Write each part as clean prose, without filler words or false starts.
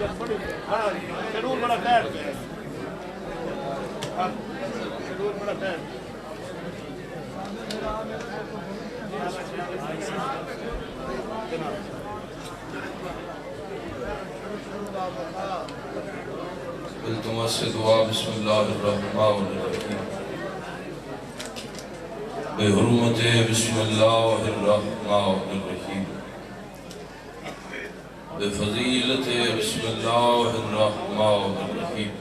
Schedule بڑا tight ہے، schedule بڑا ٹائٹ ہے۔ التماس سے دعا بسم اللہ الرحمن الرحیم بے حرمت بسم اللہ الرحمن الرحیم بے فضیلت بسم اللہ الرحمن الرحیم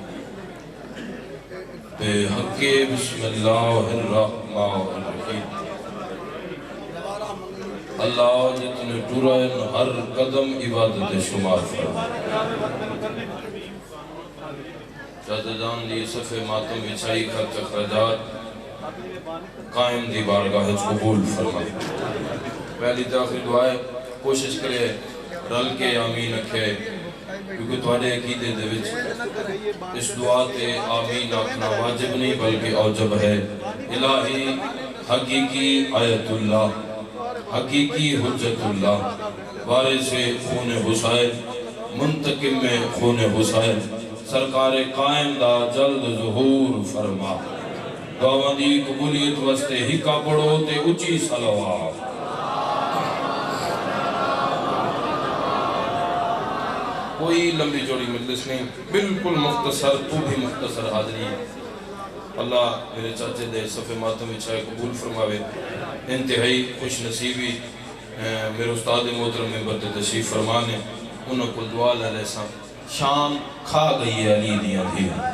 بے حق بسم اللہ الرحمن الرحیم۔ اللہ جتنے ٹورائن ہر قدم عبادت شمار فرما، جان دی صفحے ماتم بچائی خرچ اخراجات قائم دی بارگاہ قبول فرما۔ پہلی تاخیر دعائے کوشش کرے رل کے آمین رکھے، کیونکہ تھوڑے عقیدے دے وچ اس دعا تے آمین آکھنا واجب نہیں بلکہ اوجب ہے۔ الہی حقیقی آیت اللہ، حقیقی حجت اللہ، وارث خون حسین، منتقم میں خون حسین، سرکار قائم دا جلد ظہور فرما۔ دعوان دی قبولیت وستے ہکا پڑھو تے اچھی صلوات۔ کوئی لمبی جوڑی مجلس نہیں، بالکل مختصر، تو بھی مختصر حاضری ہے۔ اللہ میرے چاچے دے صفحے ماتم اچھائے قبول فرماوے۔ انتہائی خوش نصیبی میرے استاد محترم ممبر تے تشریف فرمانے، انہوں کو دعا لے لے ساں۔ شام کھا گئی ہے علی دیاں دیا،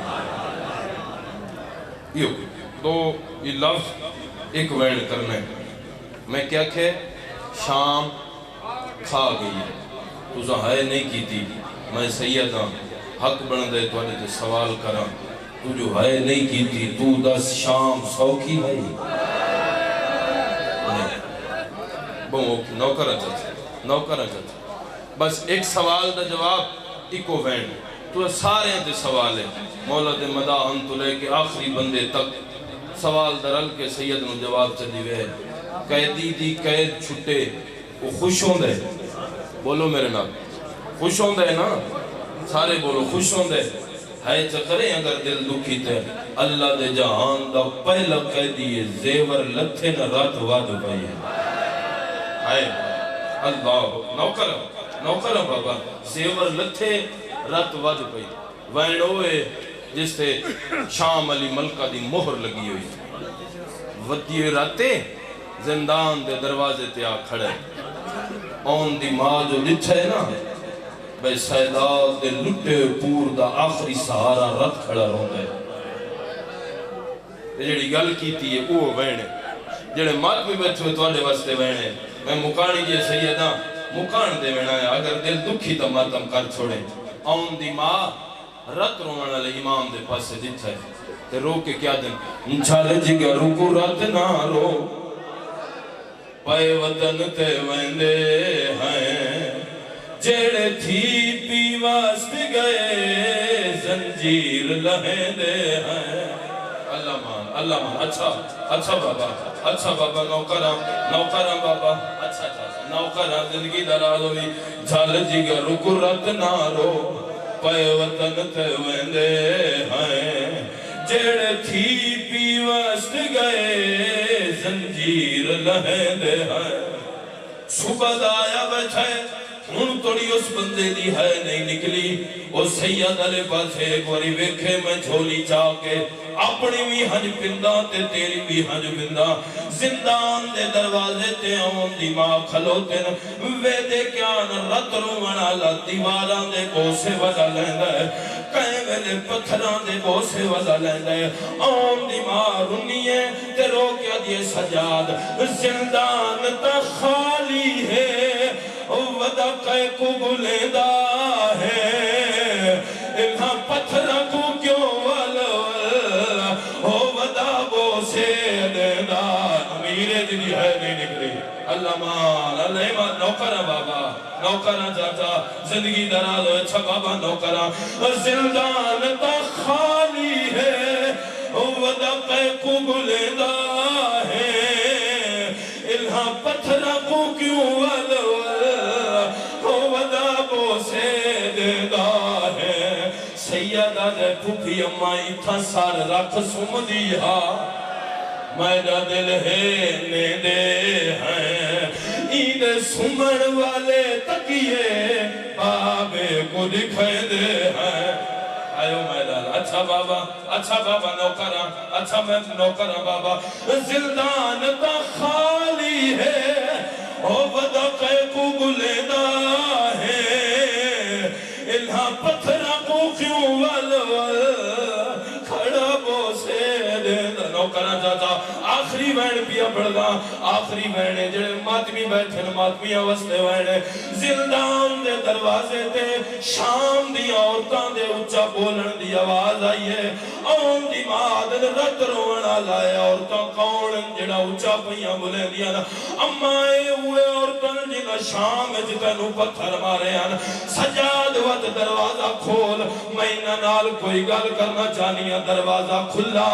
یو تو یہ لفظ ایک وینڈ کرنے میں کیا کہے؟ شام کھا گئی ہے، تو زہائے نہیں کی تھی، میں سیدہ حق بن دے تو آنے تے سوال کرا، تو جو ہائے نہیں کی تھی تو دس شام سوکھی ہے نوکر چاچا بس ایک سوال دا جواب ایکو وینڈ، تو سارے تے سوال ہے مولا دے مداحن تو لے کے آخری بندے تک سوال درل کے سید نو جواب چلی وے۔ قیدی دی قید چھٹے وہ خوش ہوں دے، بولو میرے نام خوش ہوں دے نا، سارے بولو خوش ہوں دے۔ ہے چکرے اگر دل دکھی تے اللہ دے جہان دا پہلا قیدی زیور لتھے نہ رات واد پائی ہے۔ اللہ نوکر بابا زیور لتھے رات واد پائی، وین ہوئے جس تے شام علی ملکہ دی مہر لگی ہوئی، ودیے راتے زندان دے دروازے تے آ کھڑے، اون دی ماں جو لٹھے نا بے سیداد دے لٹے پور دا آخری سہارا رت کھڑا رہوں دے۔ جڑی گل کیتی ہے وہ وینے جڑے مات بھی بیٹھے تو آنے واسطے وینے، میں مکانی جے سیدہ مکان دے وینا ہے، اگر دل دکھی تا ماتم کر چھوڑے۔ اون دی ماں رت رونا لے امام دے پاس سے جتا ہے تے رو کے کیا دن چھال جگر کو رت نہ رو پائے وطن تے ویندے ہیں، جیڑے تھی پی واسط گئے زنجیر لہیں دے ہیں۔ اللہ مان اچھا بابا نوکرہ بابا اچھا نوکرہ زندگی دراز ہوئی، جھال جگر کو رت نہ رو پائے وطن تے ویندے ہیں، جیڑے تھی پی واسط گئے زنجیر لہیں دے ہیں۔ صبح دایا بیٹھے ہن توڑی اس بندے دی ہے نہیں نکلی، او سید علی پاس ایک واری ویکھے میں جھولی چاہ کے اپنی بھی ہنج پندہ تے تیری بھی ہنج پندہ، زندان دے دروازے تے آن دی ماں کھلوتے وے دے کیا رت رومنا لاتی والاں دے گوسے وزا لیندہ ہے، کہیں ویلے پتھران دے گوسے وزا لیندہ ہے، آن دی ماں رنی ہے تے رو کیا دیے سجاد، زندان تا خالی ہے ودا کئے کو گلیدہ ہے، انہاں پتھرہ کو کیوں والوال ہو ودا بو سے دیدہ۔ امیرے دنی ہے نہیں نکلی، اللہ مان اللہ مان نوکرہ بابا نوکرہ جاتا زندگی دراز ہوئے اچھا بابا نوکرہ، زندان تا خالی ہے ودا کئے کو گلیدہ ہے، انہاں پتھرہ کو کیوں والوال سے دیدار سیدہ دے پھوپھی اما اتھا سار رکھ سم دیا میرا دل ہے نیندے ہیں این سمڑ والے تکیے بابے کو دکھائے دے ہیں آئیو میدان اچھا بابا نوکرہ اچھا میں نوکرہ بابا زندان تا خالی ہے او بدقے کو گلینا ہے انہاں پتھرہ کو کیوں والوال کھڑا بوسے دے نوکرہ جاتا آخری وین پیا پڑھگا آخری وینے جڑے ماتمی بیٹھے ماتمی آوستے وینے زندان دے دروازے تے شام دی عورتان دے اچھا بولن دی آواز آئیے آن دی مادن رت رونا لائے عورتان کون جڑا اچھا پہیاں بولیں دیا نا امائے ہوئے عورتان جنہ شام جتنو پتھر مارے ہیں سجاد وقت دروازہ کھول مہینہ نال کوئی گل کرنا چاہنیا دروازہ کھلا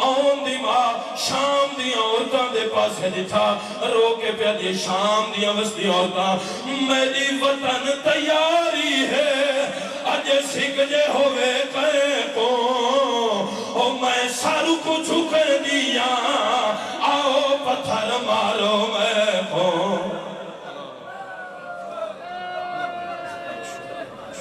آن دی ماں شام دی عورتان دے پاس ہے جتا رو کے پہ دی شام دی وستی عورتان میری وطن تیاری ہے اجے سکھ جے ہوئے کہیں کو او میں سارو کو چھکے